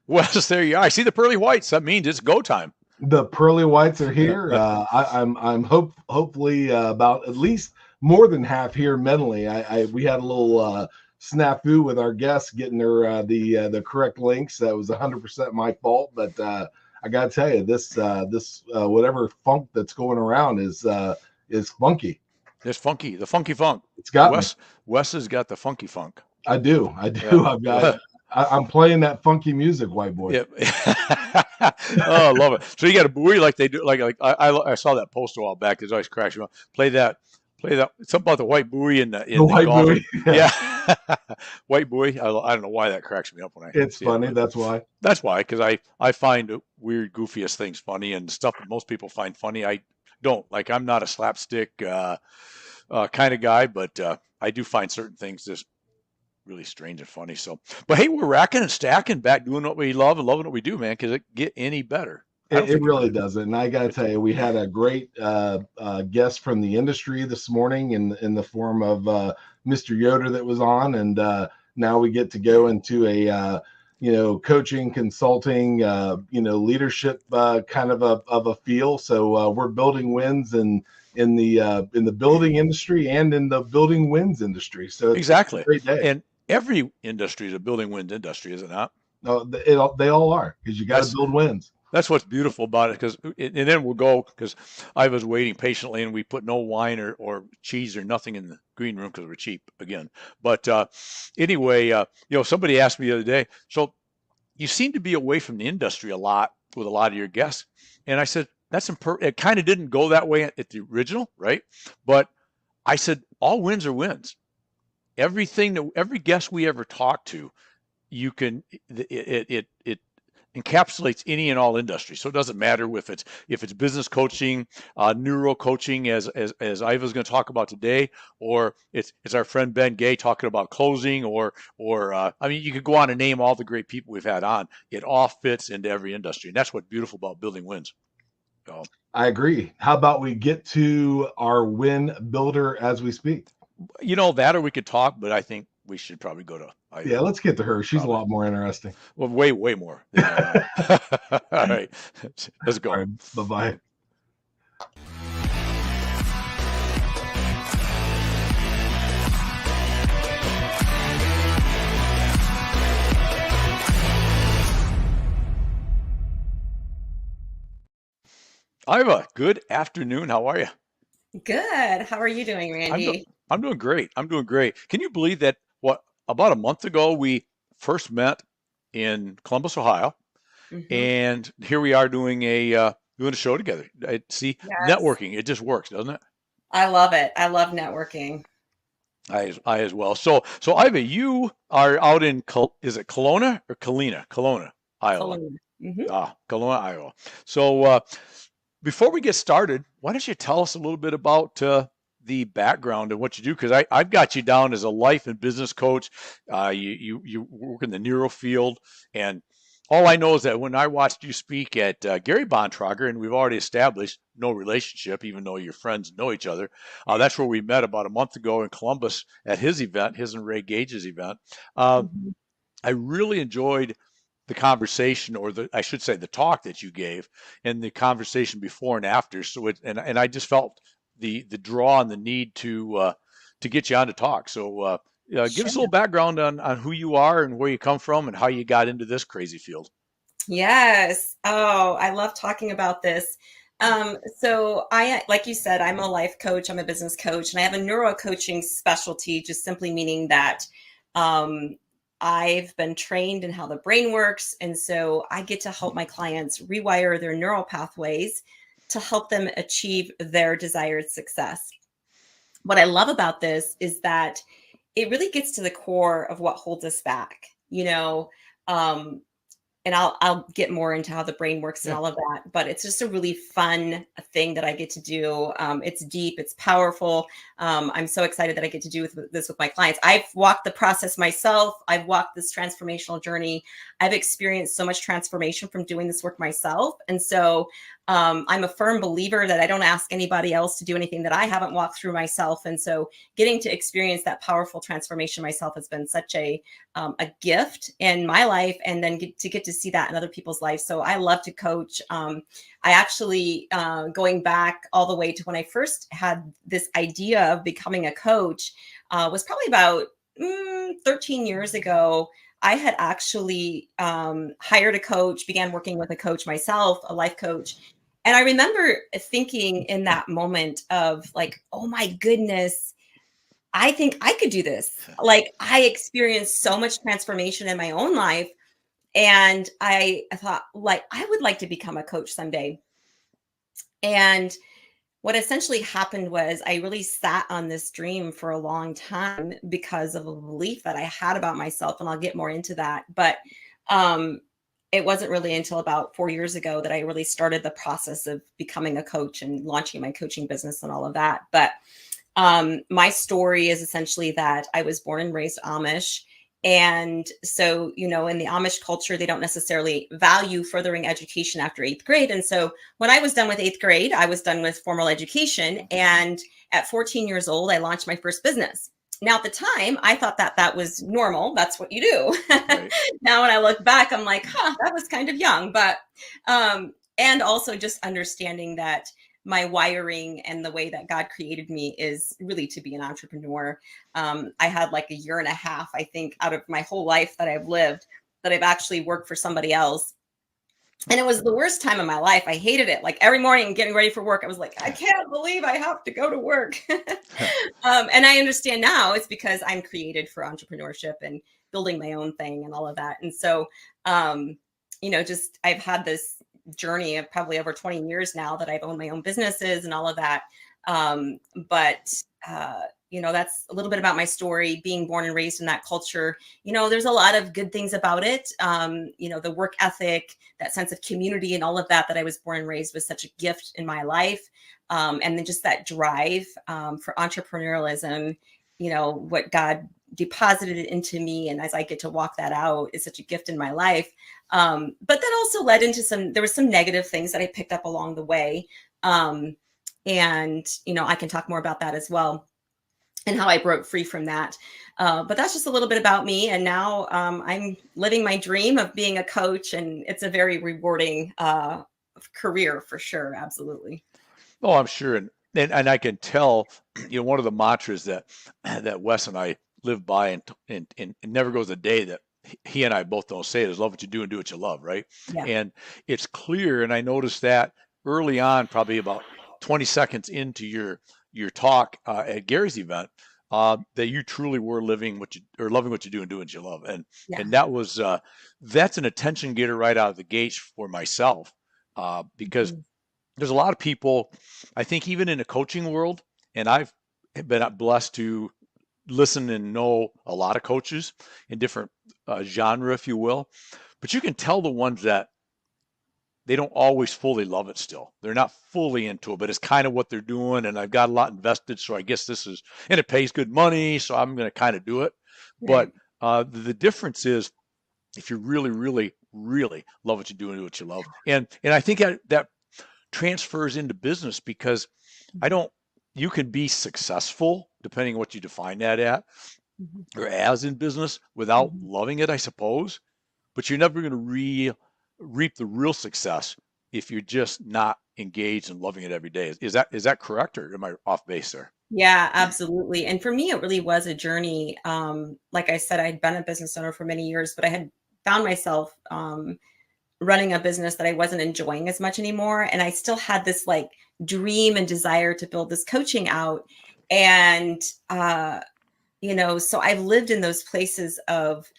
Wes, there you are. I see the pearly whites. That means it's go time. The pearly whites are here. Hopefully about at least more than half here mentally. We had a little snafu with our guests getting her the correct links. That was 100% my fault, but I gotta tell you, this whatever funk that's going around is funky. It's funky, the funky funk. It's got me. Wes has got the funky funk. I do. Yeah. I'm playing that funky music, white boy. Yep. Oh, I love it. So you got a buoy like they do. Like I saw that post a while back. It's always cracks you up. Play that. Something about the white buoy in the white golf. buoy. Yeah. White buoy. I don't know why that cracks me up when I. It's funny. It. That's why. That's why, because I find weird, goofiest things funny, and stuff that most people find funny. I don't like. I'm not a slapstick kind of guy, but I do find certain things just really strange and funny. So, but hey, we're racking and stacking back, doing what we love and loving what we do, man. Because it get any better? It really doesn't. And I got to tell you, we had a great guest from the industry this morning in the form of Mr. Yoder that was on, and now we get to go into a coaching, consulting, leadership kind of a feel. So we're building wins in the building industry and in the building wins industry. So it's exactly a great day. And every industry is a building wins industry, is it not? No, they all are, because you got to build wins. That's what's beautiful about it, and then we'll go, because I was waiting patiently, and we put no wine or cheese or nothing in the green room because we're cheap again. But anyway, somebody asked me the other day, so you seem to be away from the industry a lot with a lot of your guests, and I said that's it kind of didn't go that way at the original, right? But I said all wins are wins. Every guest we ever talk to, you can it encapsulates any and all industries. So it doesn't matter if it's business coaching, neuro coaching, as Iva's going to talk about today, or it's our friend Ben Gay talking about closing, or you could go on and name all the great people we've had on. It all fits into every industry, and that's what's beautiful about building wins. So, I agree. How about we get to our win builder as we speak? That, or we could talk, but I think we should probably go to Iva. Yeah, let's get to her. She's probably a lot more interesting. Well, way more. All right, let's go. All right, bye-bye. Iva, good afternoon. How are you? Good. How are you doing, Randy? I'm doing great. Can you believe that about a month ago we first met in Columbus, Ohio, and here we are doing a show together. Yes. Networking, it just works, doesn't it? I love it. I love networking. I as well. So Iva, you are out in is it Kelowna or Kalina? Kelowna, Iowa. Kelowna. Kelowna, Iowa. So before we get started, why don't you tell us a little bit about the background and what you do? Because I've got you down as a life and business coach. You work in the neuro field, and all I know is that when I watched you speak at Gary Bontrager, and we've already established no relationship, even though your friends know each other. That's where we met about a month ago in Columbus at his event, his and Ray Gage's event. I really enjoyed the conversation, or I should say the talk that you gave, and the conversation before and after. So and I just felt the draw and the need to get you on to talk. So give us a little background on who you are and where you come from and how you got into this crazy field. Yes. Oh, I love talking about this. So like you said, I'm a life coach, I'm a business coach, and I have a neuro coaching specialty, just simply meaning that I've been trained in how the brain works. And so I get to help my clients rewire their neural pathways to help them achieve their desired success. What I love about this is that it really gets to the core of what holds us back, and I'll get more into how the brain works and all of that, but it's just a really fun thing that I get to do. It's deep, it's powerful. I'm so excited that I get to do this with my clients. I've walked the process myself. I've walked this transformational journey. I've experienced so much transformation from doing this work myself. And so I'm a firm believer that I don't ask anybody else to do anything that I haven't walked through myself. And so getting to experience that powerful transformation myself has been such a gift in my life, and then get to see that in other people's lives. So I love to coach. I actually, going back all the way to when I first had this idea of becoming a coach, was probably about 13 years ago. I had actually hired a coach, began working with a coach myself, a life coach. And I remember thinking in that moment of like, oh my goodness, I think I could do this. Like, I experienced so much transformation in my own life. And I thought, like, I would like to become a coach someday. And what essentially happened was I really sat on this dream for a long time because of a belief that I had about myself. And I'll get more into that. But it wasn't really until about 4 years ago that I really started the process of becoming a coach and launching my coaching business and all of that. But my story is essentially that I was born and raised Amish. And so, you know, in the Amish culture, they don't necessarily value furthering education after 8th grade. And so when I was done with 8th grade, I was done with formal education. And at 14 years old, I launched my first business. Now, at the time, I thought that that was normal. That's what you do. Right. Now, when I look back, I'm like, that was kind of young. But, and also just understanding that my wiring and the way that God created me is really to be an entrepreneur. I had like a year and a half, I think, out of my whole life that I've lived, that I've actually worked for somebody else. And it was the worst time of my life. I hated it. Like every morning getting ready for work, I was like, I can't believe I have to go to work. And I understand now it's because I'm created for entrepreneurship and building my own thing and all of that. And so, you know, just I've had this journey of probably over 20 years now that I've owned my own businesses and all of that. But you know, that's a little bit about my story, being born and raised in that culture. You know, there's a lot of good things about it. You know, the work ethic, that sense of community and all of that I was born and raised was such a gift in my life. And then just that drive for entrepreneurialism, you know, what God deposited it into me. And as I get to walk that out, is such a gift in my life. But that also led into there was some negative things that I picked up along the way. And, you know, I can talk more about that as well and how I broke free from that. But that's just a little bit about me. And now I'm living my dream of being a coach, and it's a very rewarding career for sure. Absolutely. Oh, I'm sure. And I can tell, you know, one of the mantras that Wes and I live by, and it never goes a day that he and I both don't say it, is love what you do and do what you love, right? Yeah. And it's clear, and I noticed that early on, probably about 20 seconds into your talk at Gary's event, that you truly were living loving what you do and doing what you love. And that was that's an attention getter right out of the gates for myself, because Mhm. there's a lot of people, I think, even in the coaching world, and I've been blessed to listen and know a lot of coaches in different genre, if you will. But you can tell the ones that they don't always fully love it still. They're not fully into it, but it's kind of what they're doing. And I've got a lot invested. So I guess this is, and it pays good money. So I'm going to kind of do it. But Right. the difference is, if you really, really, really love what you do and do what you love. And I think that transfers into business, because I Mhm. don't, you can be successful depending on what you define that at Mhm. or as in business without Mhm. loving it, I suppose. But you're never going to reap the real success if you're just not engaged and loving it every day. Is that correct, or am I off base there? Yeah, absolutely. And for me, it really was a journey. Like I said, I'd been a business owner for many years, but I had found myself running a business that I wasn't enjoying as much anymore. And I still had this like dream and desire to build this coaching out. And, you know, so I've lived in those places of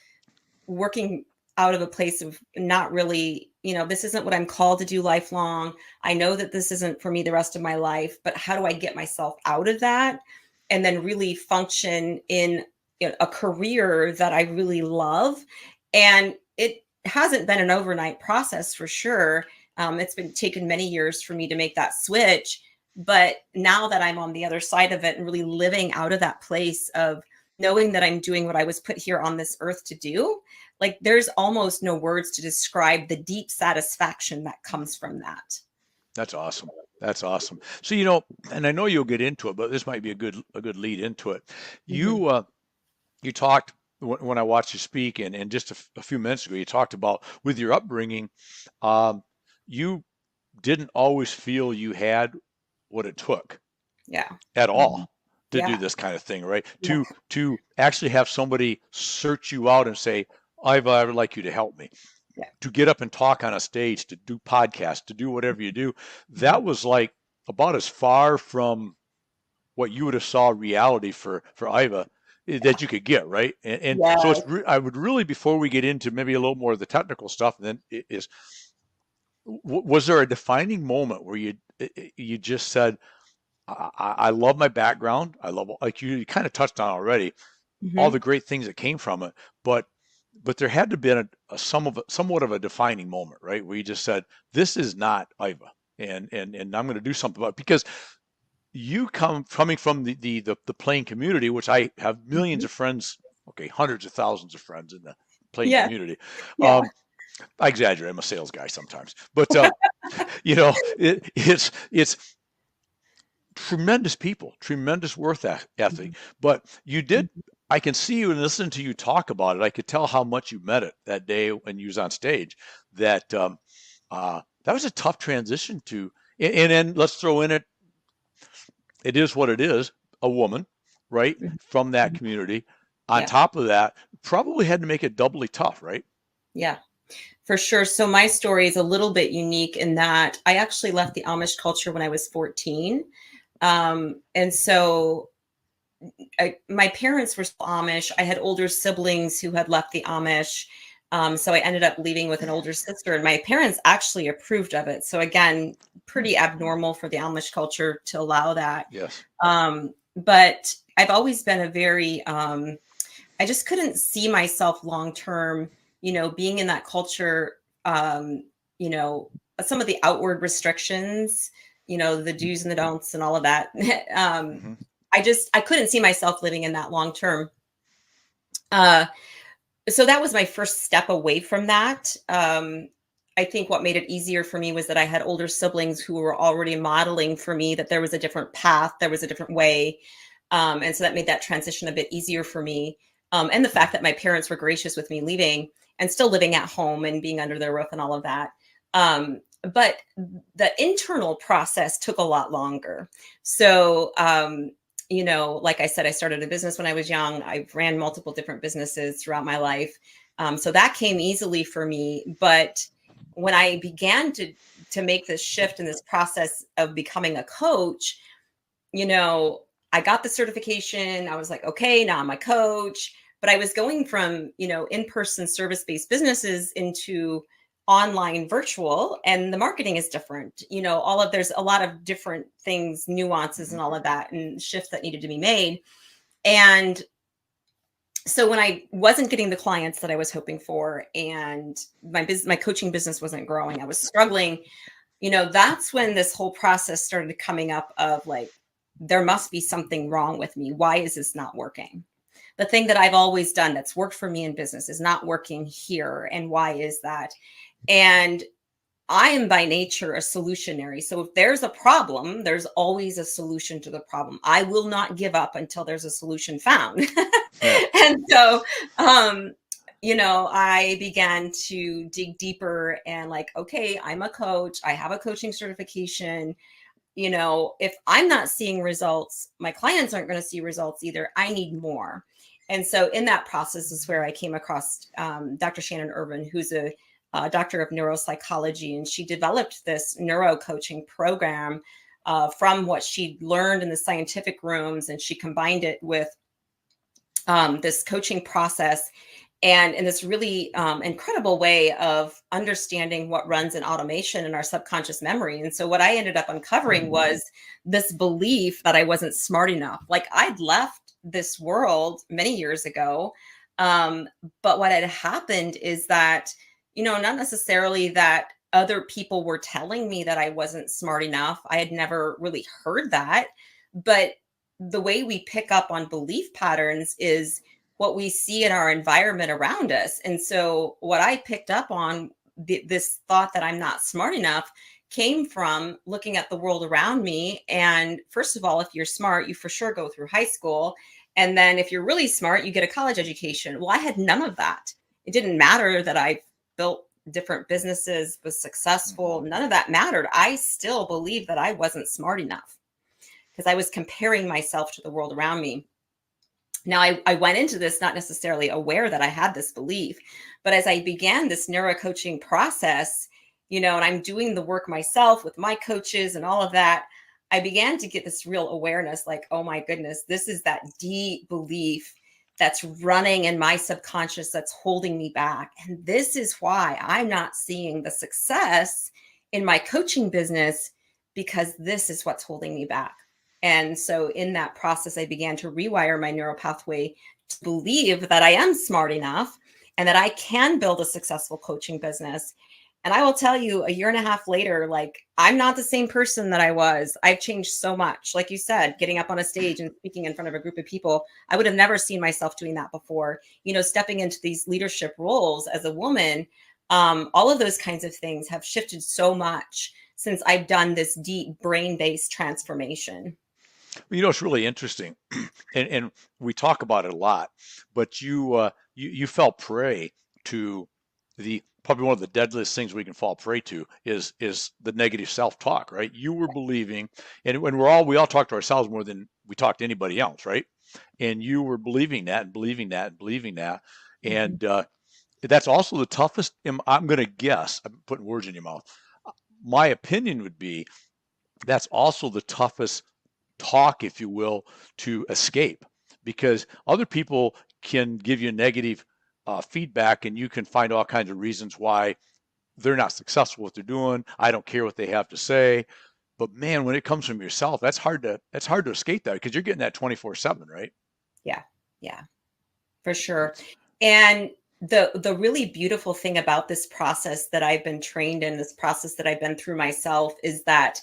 working out of a place of not really, you know, this isn't what I'm called to do lifelong. I know that this isn't for me the rest of my life, but how do I get myself out of that and then really function in, you know, a career that I really love? And it hasn't been an overnight process for sure. It's been taken many years for me to make that switch. But now that I'm on the other side of it and really living out of that place of knowing that I'm doing what I was put here on this earth to do, like there's almost no words to describe the deep satisfaction that comes from that. That's awesome. That's awesome. So, you know, and I know you'll get into it, but this might be a good lead into it. Mhm. You talked when I watched you speak, and just a few minutes ago, you talked about with your upbringing, um, you didn't always feel you had what it took Yeah. at Mhm. all to do Yeah. this kind of thing, right? Yeah. To actually have somebody search you out and say, I would like you to help me. Yeah. To get up and talk on a stage, to do podcasts, to do whatever you do, Mhm. that was like about as far from what you would have saw reality for Iva Yeah. that you could get, right? And so Yes. I would really, before we get into maybe a little more of the technical stuff, then is was there a defining moment where you just said, I love my background. I love, like you kind of touched on already, all the Mhm. great things that came from it, but there had to be somewhat of a defining moment, right? Where you just said, this is not Iva, and I'm going to do something about it. Because you coming from the playing community, which I have millions Mhm. of friends, okay, hundreds of thousands of friends in the playing Yeah. community. Yeah. Um, I exaggerate. I'm a sales guy sometimes, but you know, it's tremendous people, tremendous ethic. Mhm. But you did. Mhm. I can see you and listen to you talk about it. I could tell how much you meant it that day when you was on stage. That was a tough transition to. And then let's throw in it. It is what it is. A woman, right, Mhm. from that Mhm. community. On Yeah. top of that, probably had to make it doubly tough, right? Yeah. For sure. So my story is a little bit unique in that I actually left the Amish culture when I was 14. And so my parents were still Amish. I had older siblings who had left the Amish. So I ended up leaving with an older sister, and my parents actually approved of it. So again, Hmm. pretty abnormal for the Amish culture to allow that. Yes. But I've always been a very, I just couldn't see myself long term, being in that culture, um, you know, some of the outward restrictions, the do's and the don'ts and all of that. um, Hmm. I couldn't see myself living in that long term. Uh, so that was my first step away from that. I think what made it easier for me was that I had older siblings who were already modeling for me that there was a different path, there was a different way. And so that made that transition a bit easier for me. And the fact that my parents were gracious with me leaving and still living at home and being under their roof and all of that. But the internal process took a lot longer. So, like I said, I started a business when I was young. I ran multiple different businesses throughout my life. So that came easily for me. But when I began to make this shift in this process of becoming a coach, you know, I got the certification. I was like, okay, now I'm a coach. But I was going from, in-person service-based businesses into online virtual, and the marketing is different. There's a lot of different things, nuances Hmm. and all of that and shifts that needed to be made. And so when I wasn't getting the clients that I was hoping for, and my coaching business wasn't growing, I was struggling. That's when this whole process started coming up of like, there must be something wrong with me. Why is this not working? The thing that I've always done that's worked for me in business is not working here. And why is that? And I am by nature a solutionary. So if there's a problem, there's always a solution to the problem. I will not give up until there's a solution found. Yeah. And so, I began to dig deeper and like, okay, I'm a coach. I have a coaching certification. If I'm not seeing results, my clients aren't going to see results either. I need more. And so in that process is where I came across Dr. Shannon Irvin, who's a doctor of neuropsychology, and she developed this neuro coaching program from what she learned in the scientific rooms, and she combined it with this coaching process and in this really incredible way of understanding what runs in automation in our subconscious memory. And so what I ended up uncovering was this belief that I wasn't smart enough. Like I'd left this world many years ago. um, but what had happened is that, not necessarily that other people were telling me that I wasn't smart enough. I had never really heard that, but the way we pick up on belief patterns is what we see in our environment around us. And so what I picked up on, this thought that I'm not smart enough, came from looking at the world around me. And first of all, if you're smart, you for sure go through high school. And then if you're really smart, you get a college education. Well, I had none of that. It didn't matter that I built different businesses, was successful. None of that mattered. I still believed that I wasn't smart enough because I was comparing myself to the world around me. Now, I went into this not necessarily aware that I had this belief, but as I began this neuro coaching process, and I'm doing the work myself with my coaches and all of that, I began to get this real awareness, like, oh my goodness, this is that deep belief that's running in my subconscious that's holding me back. And this is why I'm not seeing the success in my coaching business, because this is what's holding me back. And so in that process, I began to rewire my neural pathway to believe that I am smart enough and that I can build a successful coaching business. And I will tell you, a year and a half later, like, I'm not the same person that I was. I've changed so much. Like you said, getting up on a stage and speaking in front of a group of people, I would have never seen myself doing that before. Stepping into these leadership roles as a woman, all of those kinds of things have shifted so much since I've done this deep brain-based transformation. It's really interesting, and we talk about it a lot, but you fell prey to the probably one of the deadliest things we can fall prey to is the negative self-talk, right? You were believing, and when we all talk to ourselves more than we talk to anybody else, right? And you were believing that and believing that and believing that, and that's also the toughest. I'm going to guess. I'm putting words in your mouth. My opinion would be that's also the toughest talk, if you will, to escape, because other people can give you negative feedback and you can find all kinds of reasons why they're not successful what they're doing. I don't care what they have to say. But man, when it comes from yourself, that's hard to escape that, because you're getting that 24/7, right? Yeah, for sure. And the really beautiful thing about this process that I've been trained in, this process that I've been through myself, is that,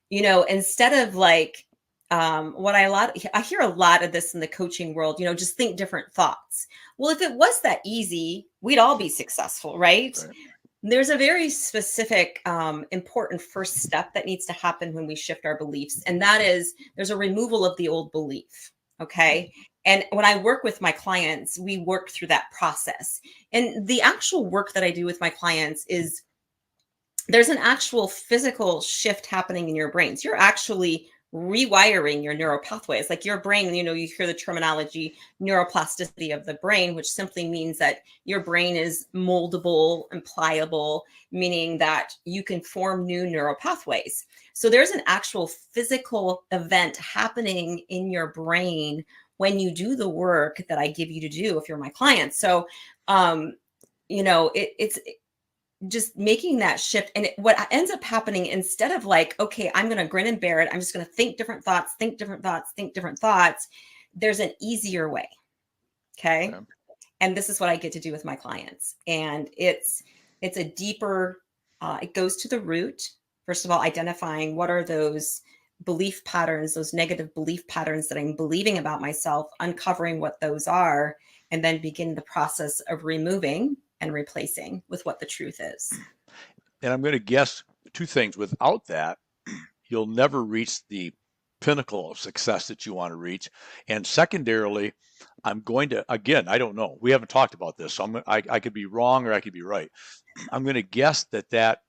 instead of like, I hear a lot of this in the coaching world, just think different thoughts. Well, if it was that easy, we'd all be successful, right? There's a very specific, important first step that needs to happen when we shift our beliefs. And that is, there's a removal of the old belief. Okay. And when I work with my clients, we work through that process. And the actual work that I do with my clients is, there's an actual physical shift happening in your brains. You're actually rewiring your neural pathways. Like your brain, you hear the terminology neuroplasticity of the brain, which simply means that your brain is moldable and pliable, meaning that you can form new neural pathways. So there's an actual physical event happening in your brain when you do the work that I give you to do if you're my client. So, it's just making that shift. And what ends up happening, instead of like, okay, I'm going to grin and bear it, I'm just going to think different thoughts, think different thoughts, think different thoughts. There's an easier way. Okay. Yeah. And this is what I get to do with my clients. And it's a deeper, it goes to the root. First of all, identifying what are those belief patterns, those negative belief patterns that I'm believing about myself, uncovering what those are, and then begin the process of removing and replacing with what the truth is. And I'm going to guess two things. Without that, you'll never reach the pinnacle of success that you want to reach. And secondarily, I'm going to, again, I don't know. We haven't talked about this, so I could be wrong or I could be right. I'm going to guess that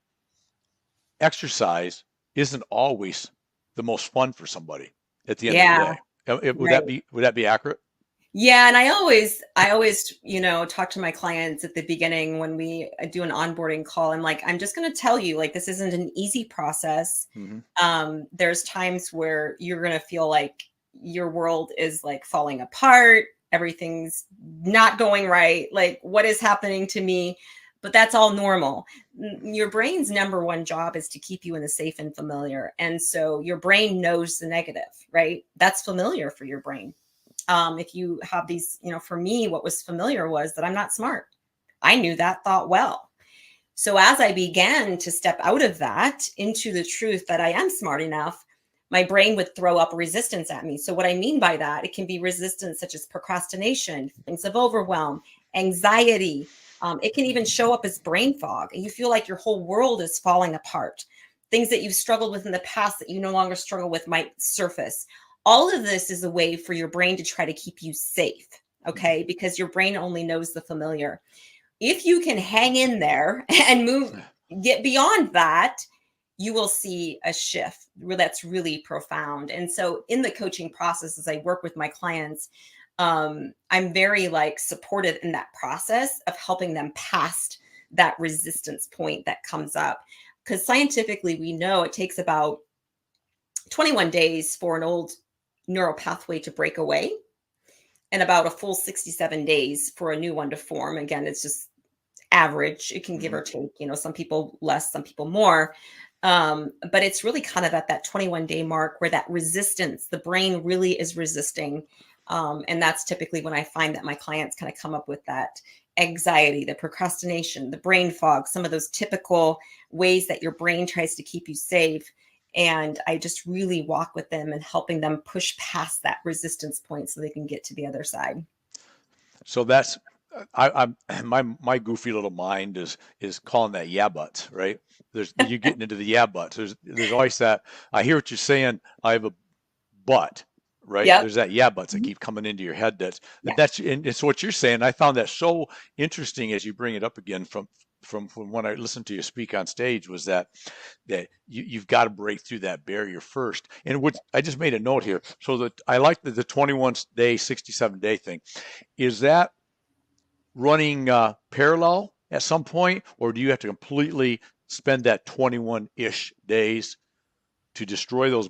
exercise isn't always the most fun for somebody at the end of the day. Would that be accurate? Yeah. And I always, talk to my clients at the beginning when we do an onboarding call. I'm like, I'm just going to tell you, like, this isn't an easy process. Mm-hmm. There's times where you're going to feel like your world is like falling apart. Everything's not going right. Like, what is happening to me? But that's all normal. Your brain's number one job is to keep you in the safe and familiar. And so your brain knows the negative, right? That's familiar for your brain. If you have these, for me, what was familiar was that I'm not smart. I knew that thought well. So as I began to step out of that into the truth that I am smart enough, my brain would throw up resistance at me. So what I mean by that, it can be resistance such as procrastination, feelings of overwhelm, anxiety. It can even show up as brain fog, and you feel like your whole world is falling apart. Things that you've struggled with in the past that you no longer struggle with might surface. All of this is a way for your brain to try to keep you safe, okay? Because your brain only knows the familiar. If you can hang in there and get beyond that, you will see a shift where that's really profound. And so in the coaching process, as I work with my clients, I'm very like supported in that process of helping them past that resistance point that comes up. Because scientifically, we know it takes about 21 days for an old neural pathway to break away and about a full 67 days for a new one to form. Again, it's just average. It can give or take, some people less, some people more. But it's really kind of at that 21-day mark where that resistance, the brain really is resisting. And that's typically when I find that my clients kind of come up with that anxiety, the procrastination, the brain fog, some of those typical ways that your brain tries to keep you safe. And I just really walk with them and helping them push past that resistance point so they can get to the other side. So that's I'm my goofy little mind is calling that yeah buts, right? You're getting into the yeah buts. There's always that. I hear what you're saying. I have a but, right? Yep. There's that yeah buts that keep coming into your head. That's and it's what you're saying. I found that so interesting as you bring it up again from when I listened to you speak on stage was that you've got to break through that barrier first. And what I just made a note here. So that I like the 21 day, 67 day thing. Is that running parallel at some point, or do you have to completely spend that 21-ish days to destroy those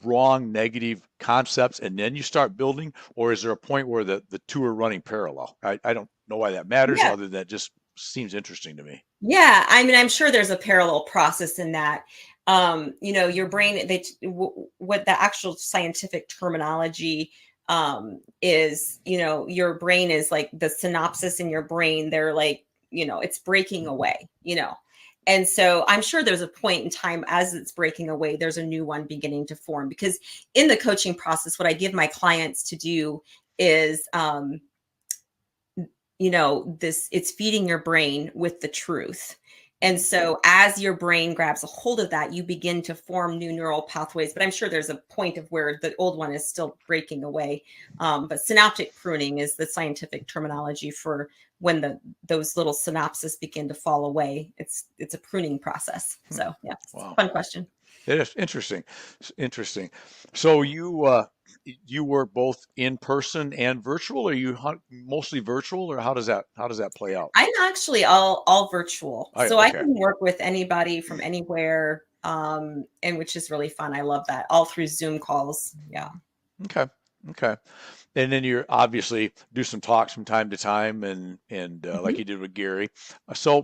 wrong negative concepts and then you start building? Or is there a point where the two are running parallel? I don't know why that matters, Yeah. other than that just seems interesting to me. Yeah. I mean, I'm sure there's a parallel process in that. Your brain, what the actual scientific terminology is, your brain is like the synapses in your brain. They're like, it's breaking away, And so I'm sure there's a point in time as it's breaking away, there's a new one beginning to form. Because in the coaching process, what I give my clients to do is, it's feeding your brain with the truth. And so as your brain grabs a hold of that, you begin to form new neural pathways. But I'm sure there's a point of where the old one is still breaking away. But synaptic pruning is the scientific terminology for when those little synapses begin to fall away. It's a pruning process. So yeah, Wow. fun question. It is interesting. Interesting. So you work both in person and virtual, or you mostly virtual, or how does that play out? I'm actually all virtual. So I Okay. can work with anybody from anywhere, and which is really fun. I love that. All through Zoom calls. Yeah. Okay. Okay. And then you obviously do some talks from time to time, and like you did with Gary. So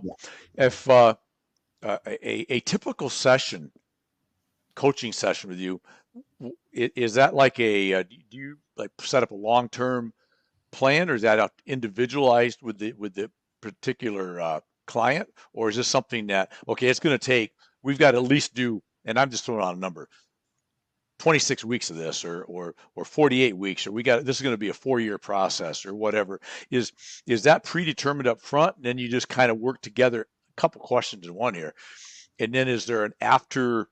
Yeah. if a typical coaching session with you, is that like do you like set up a long-term plan, or is that individualized with the particular client, or is this something that, okay, it's going to take, we've got to at least do, and I'm just throwing out a number, 26 weeks of this, or 48 weeks, or this is going to be a 4-year process, or whatever. Is that predetermined up front, and then you just kind of work together? A couple questions in one here. And then is there an after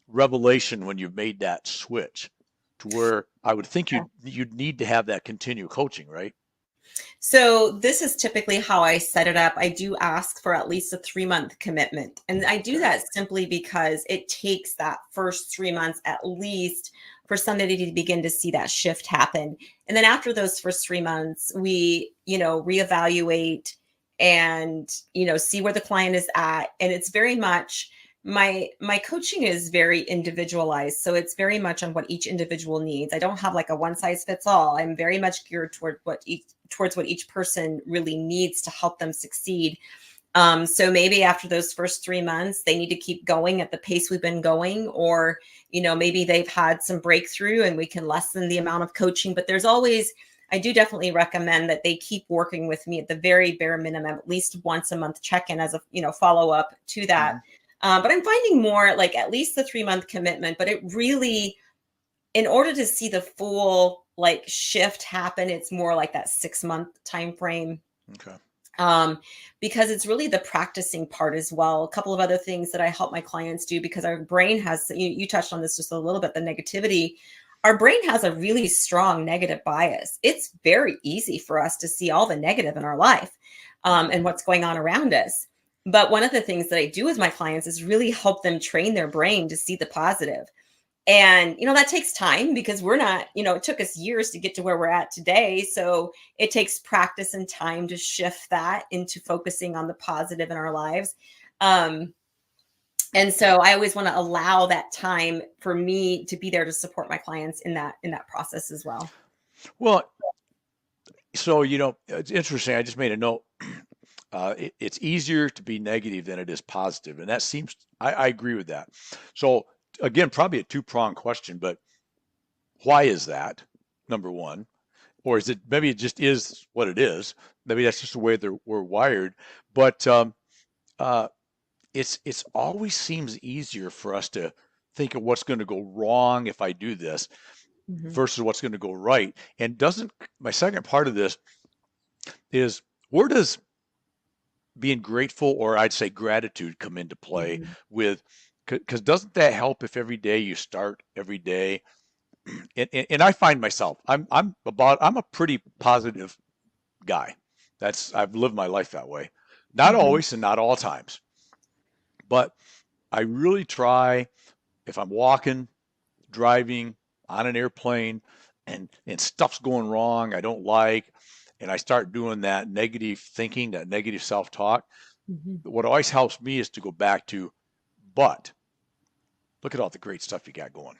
revelation when you've made that switch, to where I would think you'd need to have that continual coaching, right? So this is typically how I set it up. I do ask for at least a 3-month commitment. And I do that simply because it takes that first 3 months at least for somebody to begin to see that shift happen. And then after those first 3 months, we, reevaluate and, see where the client is at. And it's very much my coaching is very individualized. So it's very much on what each individual needs. I don't have like a one size fits all. I'm very much geared towards what each person really needs to help them succeed. So maybe after those first 3 months, they need to keep going at the pace we've been going, or, maybe they've had some breakthrough and we can lessen the amount of coaching. But I do definitely recommend that they keep working with me at the very bare minimum, at least once a month check-in as a, follow up to that. But I'm finding more like at least the 3-month commitment, but it really, in order to see the full like shift happen, it's more like that 6-month time frame. Okay. Because it's really the practicing part as well. A couple of other things that I help my clients do, because our brain has, you touched on this just a little bit, the negativity. Our brain has a really strong negative bias. It's very easy for us to see all the negative in our life, and what's going on around us. But one of the things that I do with my clients is really help them train their brain to see the positive. And, that takes time, because we're not, it took us years to get to where we're at today. So it takes practice and time to shift that into focusing on the positive in our lives. Um, and so I always want to allow that time for me to be there to support my clients in that process as well. Well, so, it's interesting. I just made a note. It's easier to be negative than it is positive. And that seems, I agree with that. So again, probably a two-pronged question, but why is that? Number one, or is it, maybe it just is what it is. Maybe that's just the way we're wired. But uh, it's always seems easier for us to think of what's going to go wrong if I do this Mhm. versus what's going to go right. And doesn't, my second part of this is, where does being grateful, or I'd say gratitude, come into play Mhm. with, because doesn't that help if every day you start every day? And I find myself, I'm a pretty positive guy. I've lived my life that way. Not Mhm. always and not all times, but I really try, if I'm walking, driving, on an airplane, and stuff's going wrong I don't like, and I start doing that negative thinking, that negative self-talk, Mhm. what always helps me is to go back to, but look at all the great stuff you got going.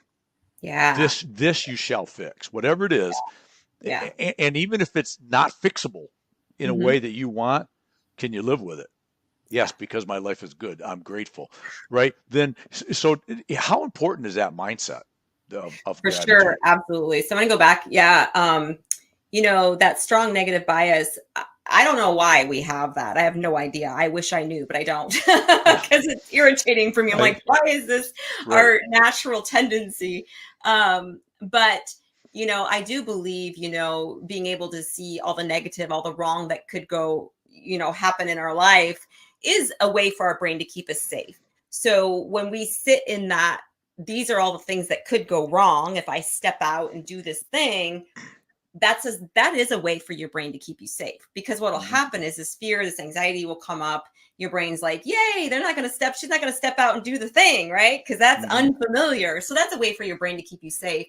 Yeah. This you shall fix, whatever it is. Yeah. And even if it's not fixable in a Mhm. way that you want, can you live with it? Yeah. Yes, because my life is good. I'm grateful, right? Then, so how important is that mindset of For sure, gratitude? absolutely. So I'm gonna go back. Yeah, that strong negative bias. I don't know why we have that. I have no idea. I wish I knew, but I don't, Yeah, because it's irritating for me. I'm I, like, why is this right. our natural tendency? But I do believe, being able to see all the negative, all the wrong that could go, happen in our life, is a way for our brain to keep us safe. So when we sit in that, these are all the things that could go wrong if I step out and do this thing. That is a way for your brain to keep you safe, because what will Hmm. happen is this fear, this anxiety will come up. Your brain's like, yay, she's not going to step out and do the thing, right? Because that's Hmm. unfamiliar. So that's a way for your brain to keep you safe.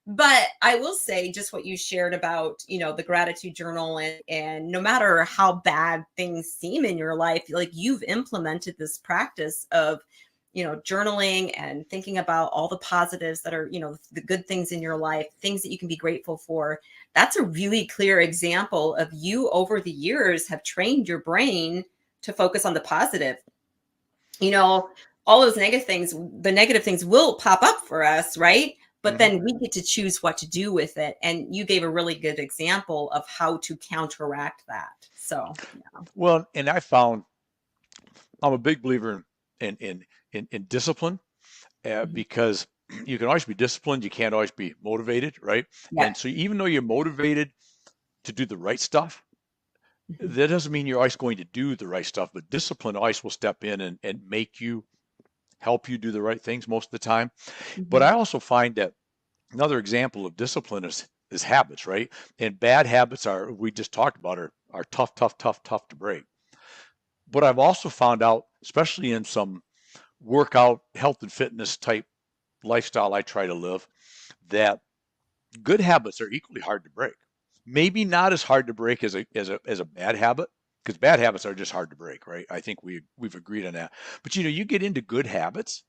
But I will say, just what you shared about, the gratitude journal, and no matter how bad things seem in your life, like, you've implemented this practice of, journaling and thinking about all the positives that are, the good things in your life, things that you can be grateful for. That's a really clear example of, you over the years have trained your brain to focus on the positive. you know, all those negative things, the negative things will pop up for us, right? But Hmm. then we get to choose what to do with it. And you gave a really good example of how to counteract that. So, yeah. Well, and I found, I'm a big believer in discipline, Mhm. because you can always be disciplined, you can't always be motivated, right? Yeah. And so even though you're motivated to do the right stuff, Mhm. that doesn't mean you're always going to do the right stuff, but discipline always will step in and make you, help you do the right things most of the time. But Mhm. I also find that another example of discipline is habits, right? And bad habits are, we just talked about, are tough, tough, tough, tough to break. But I've also found out, especially in some workout, health and fitness type lifestyle I try to live, that good habits are equally hard to break. Maybe not as hard to break as a bad habit, because bad habits are just hard to break, right? I think we've agreed on that. But you get into good habits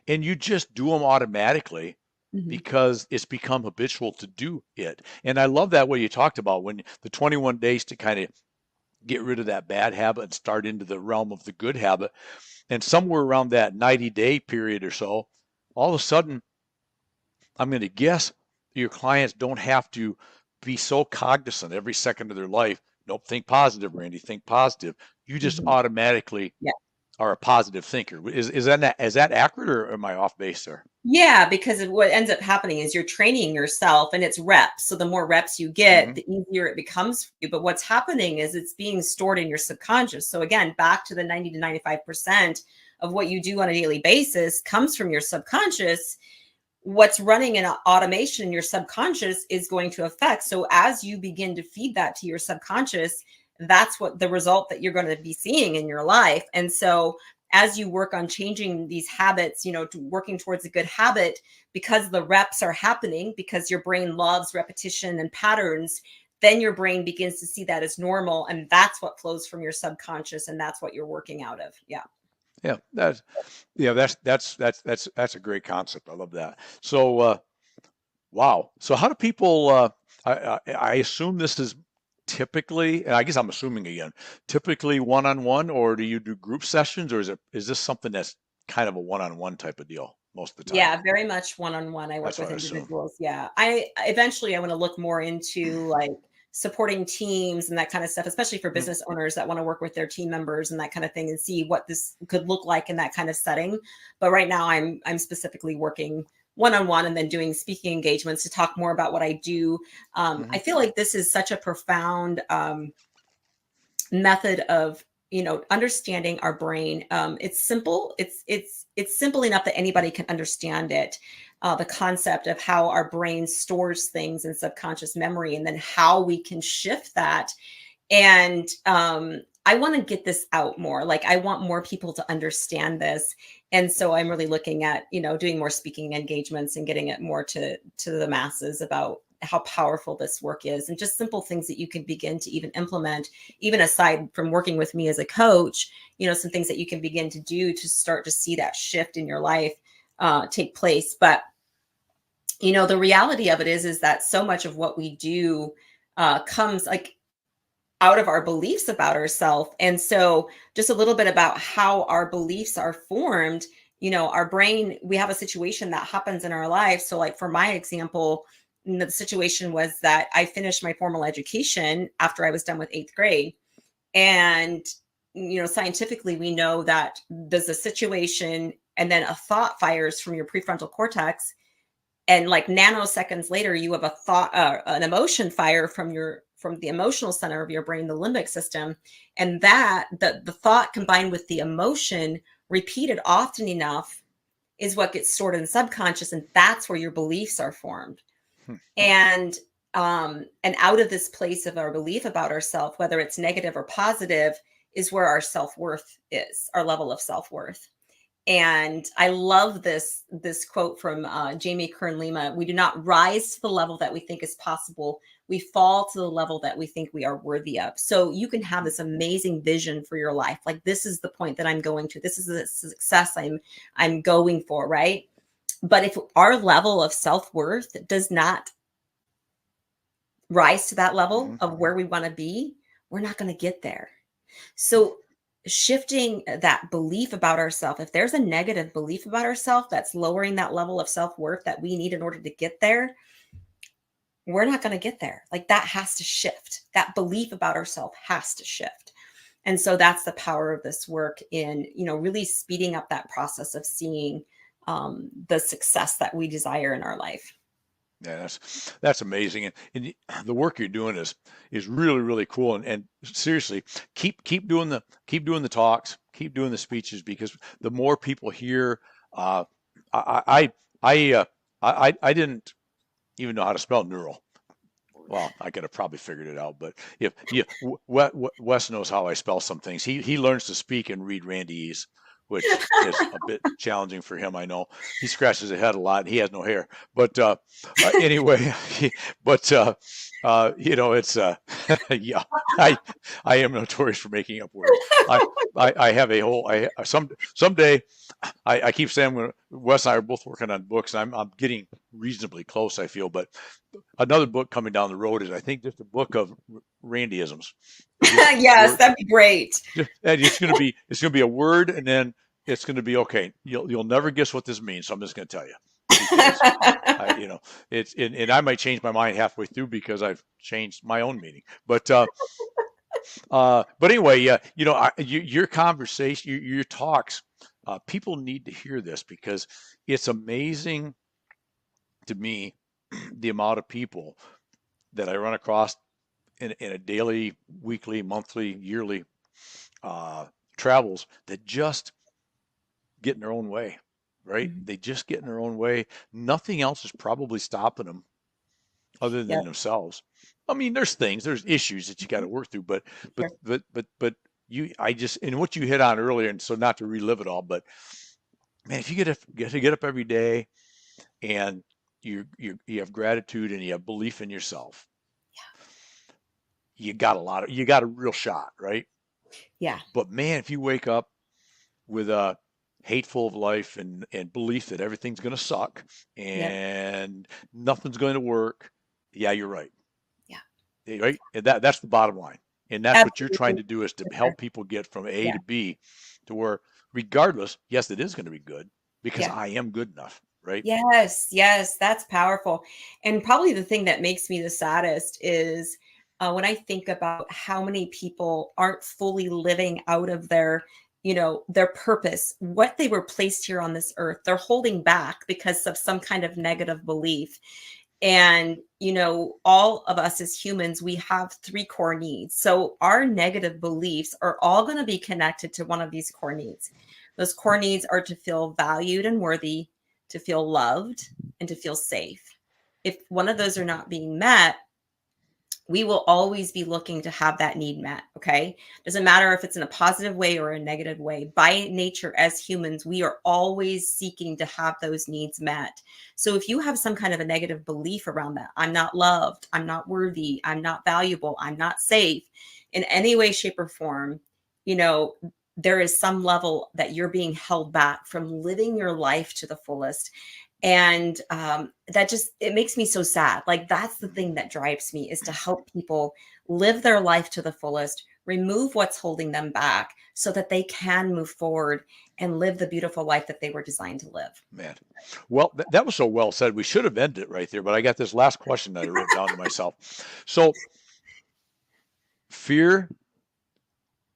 and you just do them automatically Mhm. because it's become habitual to do it. And I love that way you talked about, when the 21 days to kind of get rid of that bad habit and start into the realm of the good habit. And somewhere around that 90-day period or so, all of a sudden, I'm going to guess your clients don't have to be so cognizant every second of their life. Nope, think positive, Randy, think positive. You just Mhm. automatically Yeah. are a positive thinker. Is that accurate, or am I off base there? Yeah, because what ends up happening is you're training yourself and it's reps. So the more reps you get, Hmm. the easier it becomes for you. But what's happening is it's being stored in your subconscious. So again, back to the 90 to 95% of what you do on a daily basis comes from your subconscious. What's running in automation in your subconscious is going to affect. So as you begin to feed that to your subconscious, that's what the result that you're going to be seeing in your life. And so as you work on changing these habits, to working towards a good habit, because the reps are happening, because your brain loves repetition and patterns, then your brain begins to see that as normal. And that's what flows from your subconscious. And that's what you're working out of. Yeah. Yeah, that's a great concept. I love that. So, wow. So how do people? I assume this is typically, and I guess I'm assuming again, typically one-on-one, or do you do group sessions, or is this something that's kind of a one-on-one type of deal most of the time? Yeah, very much one-on-one. I work That's what with I assume. individuals. Yeah. I want to look more into like supporting teams and that kind of stuff, especially for Mm. business owners that want to work with their team members and that kind of thing and see what this could look like in that kind of setting. But right now I'm specifically working one-on-one and then doing speaking engagements to talk more about what I do. I Mhm. feel like this is such a profound method of understanding our brain. It's simple. It's simple enough that anybody can understand it. The concept of how our brain stores things in subconscious memory, and then how we can shift that. And I want to get this out more. Like I want more people to understand this. And so I'm really looking at doing more speaking engagements and getting it more to the masses about how powerful this work is, and just simple things that you can begin to even implement, even aside from working with me as a coach. Some things that you can begin to do to start to see that shift in your life take place. But the reality of it is that so much of what we do comes like out of our beliefs about ourselves. And so just a little bit about how our beliefs are formed. Our brain, we have a situation that happens in our life. So like for my example, the situation was that I finished my formal education after I was done with 8th grade. And scientifically we know that there's a situation and then a thought fires from your prefrontal cortex, and like nanoseconds later you have a thought, an emotion fire from the emotional center of your brain, the limbic system. And that the thought combined with the emotion repeated often enough is what gets stored in subconscious, and that's where your beliefs are formed. Hmm. And out of this place of our belief about ourselves, whether it's negative or positive, is where our self-worth is, our level of self-worth. And I love this quote from Jamie Kern Lima. We do not rise to the level that we think is possible. We fall to the level that we think we are worthy of. So you can have this amazing vision for your life. Like, this is the point that I'm going to. This is the success I'm going for, right? But if our level of self-worth does not rise to that level Hmm. of where we want to be, we're not going to get there. So shifting that belief about ourselves, if there's a negative belief about ourselves that's lowering that level of self-worth that we need in order to get there, we're not going to get there. Like, that has to shift. That belief about ourselves has to shift. And so that's the power of this work in, really speeding up that process of seeing the success that we desire in our life. Yeah, that's amazing, and the work you're doing is really really cool. And seriously, keep doing the talks, keep doing the speeches, because the more people hear, uh, I I didn't even know how to spell neural. Well, I could have probably figured it out, but if Wes knows how I spell some things. He learns to speak and read Randyese, which is a bit challenging for him. I know he scratches his head a lot. He has no hair, but anyway, but it's yeah. I I am notorious for making up words. I have a whole someday. I keep saying, when Wes and I are both working on books, and I'm getting reasonably close, I feel, but another book coming down the road is, I think, just a book of Randyisms. Just Yes, word, that'd be great. and it's gonna be a word, and then it's gonna be okay. You'll never guess what this means, so I'm just gonna tell you, because it's and I might change my mind halfway through because I've changed my own meaning. But But anyway, your conversation, your talks, people need to hear this because it's amazing to me the amount of people that I run across in a daily, weekly, monthly, yearly uh, travels that just get in their own way, right? Mhm. They just get in their own way. Nothing else is probably stopping them other than Yep. themselves. I mean, there's issues that you got to work through, but Sure. I just, and what you hit on earlier, and so not to relive it all, but man, if you get up every day and you have gratitude and you have belief in yourself, you got a real shot, right? Yeah. But man, if you wake up with a hateful of life and belief that everything's going to suck Yep. and nothing's going to work, yeah, you're right. Yeah. Right? And that's the bottom line. And that's what you're trying Absolutely. to do is to For sure. help people get from A Yeah. to B to where regardless, yes, it is going to be good because Yeah. I am good enough, right? Yes, yes, that's powerful. And probably the thing that makes me the saddest is when I think about how many people aren't fully living out of their purpose, what they were placed here on this earth. They're holding back because of some kind of negative belief. And, all of us as humans, we have three core needs. So our negative beliefs are all going to be connected to one of these core needs. Those core needs are to feel valued and worthy, to feel loved, and to feel safe. If one of those are not being met, we will always be looking to have that need met. Okay. Doesn't matter if it's in a positive way or a negative way. By nature, as humans, we are always seeking to have those needs met. So if you have some kind of a negative belief around that, I'm not loved, I'm not worthy, I'm not valuable, I'm not safe in any way, shape, or form, you know, there is some level that you're being held back from living your life to the fullest. And that just it makes me so sad. Like that's the thing that drives me is to help people live their life to the fullest, remove what's holding them back so that they can move forward and live the beautiful life that they were designed to live. Man. Well, that was so well said. We should have ended it right there, but I got this last question that I wrote down to myself. So fear,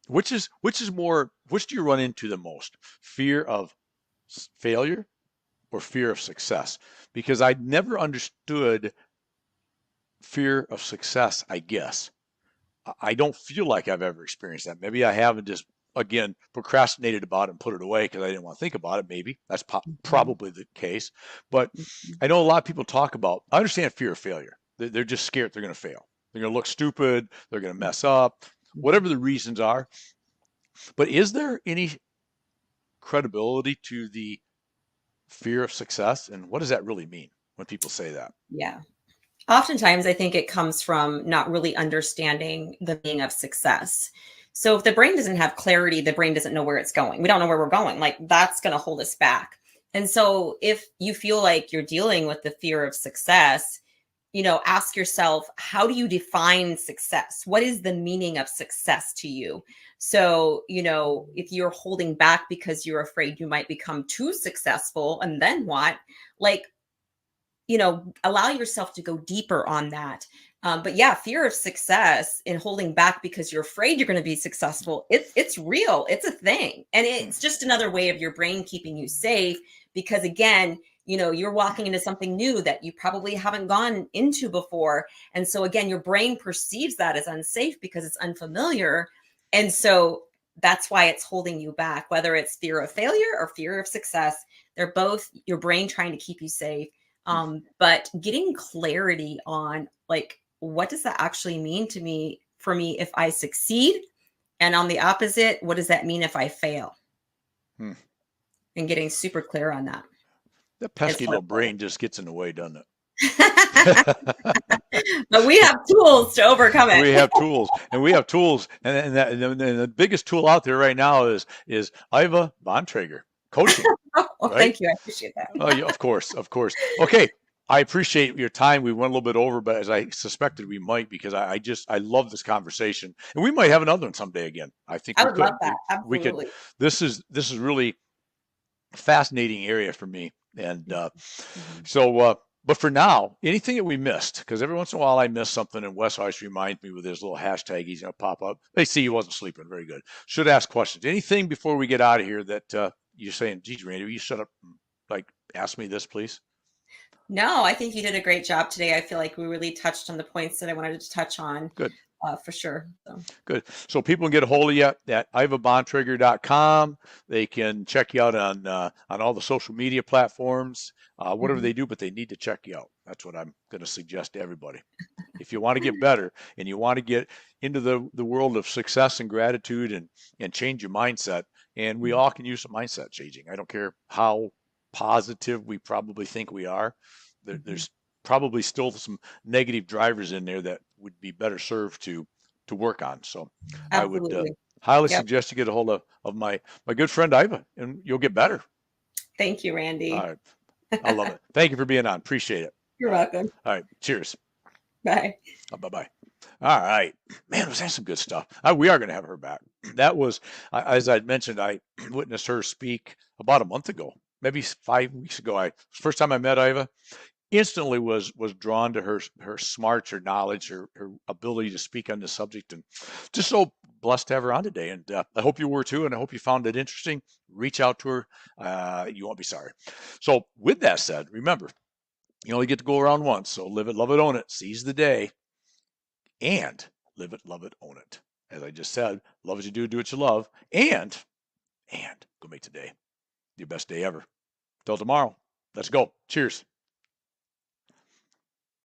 which do you run into the most? Fear of failure or fear of success? Because I never understood fear of success, I guess. I don't feel like I've ever experienced that. Maybe I haven't just, again, procrastinated about it and put it away because I didn't want to think about it. Maybe that's Mhm, probably the case. But mhm, I know a lot of people talk about, I understand fear of failure. They're just scared they're going to fail. They're going to look stupid. They're going to mess up, mhm. whatever the reasons are. But is there any credibility to the fear of success? And what does that really mean when people say that? Yeah. Oftentimes, I think it comes from not really understanding the meaning of success. So, if the brain doesn't have clarity, the brain doesn't know where it's going. We don't know where we're going. Like, that's going to hold us back. And so, if you feel like you're dealing with the fear of success, ask yourself, how do you define success? What is the meaning of success to you? So, if you're holding back because you're afraid you might become too successful, and then what? Like, allow yourself to go deeper on that. But yeah, fear of success and holding back because you're afraid you're going to be successful. It's real. It's a thing, and Hmm. it's just another way of your brain keeping you safe. Because again, you're walking into something new that you probably haven't gone into before, and so again, your brain perceives that as unsafe because it's unfamiliar, and so that's why it's holding you back. Whether it's fear of failure or fear of success, they're both your brain trying to keep you safe. But getting clarity on like what does that actually mean to me for me if I succeed, and on the opposite, what does that mean if I fail, Hmm. and getting super clear on that That is pesky so little important. brain just gets in the way, doesn't But it? we have tools to overcome it. We have tools, and we have tools, and the biggest tool out there right now is Iva Bontrager coaching, Well, right? thank you. I appreciate that. Oh, yeah, of course, of course. Okay, I appreciate your time. We went a little bit over, but as I suspected we might, because I love this conversation, and we might have another one someday again. I think I we would love could. that. We could. Absolutely. This is really fascinating area for me, and Mhm. so But for now, anything that we missed, because every once in a while I miss something, and Wes always reminds me with his little hashtag he's going to pop up. They see he wasn't sleeping. Very good. Should ask questions. Anything before we get out of here that you're saying, geez, Randy, will you shut up and like ask me this, please? No, I think you did a great job today. I feel like we really touched on the points that I wanted to touch on. Good. For sure. So. Good. So people can get a hold of you at ivabontrager.com. They can check you out on all the social media platforms, whatever they do, but they need to check you out. That's what I'm going to suggest to everybody. If you want to get better and you want to get into the world of success and gratitude and change your mindset, and we all can use some mindset changing. I don't care how positive we probably think we are. There's probably still some negative drivers in there that would be better served to work on. So Absolutely. I would highly suggest you get a hold of my good friend Iva, and you'll get better. Thank you, Randy. All right. I love it. Thank you for being on. Appreciate it. You're welcome. All right. Cheers. Bye. Bye-bye. All right. Man, was that some good stuff. We are going to have her back. That was, as I'd mentioned, I witnessed her speak about a month ago, maybe 5 weeks ago. First time I met Iva, instantly was drawn to her smarts, her knowledge, her ability to speak on the subject, and just so blessed to have her on today. And I hope you were too, and I hope you found it interesting. Reach out to her. You won't be sorry. So with that said, remember, you only get to go around once. So live it, love it, own it. Seize the day and live it, love it, own it. As I just said, love what you do what you love, and go make today your best day ever. Till tomorrow, let's go. Cheers.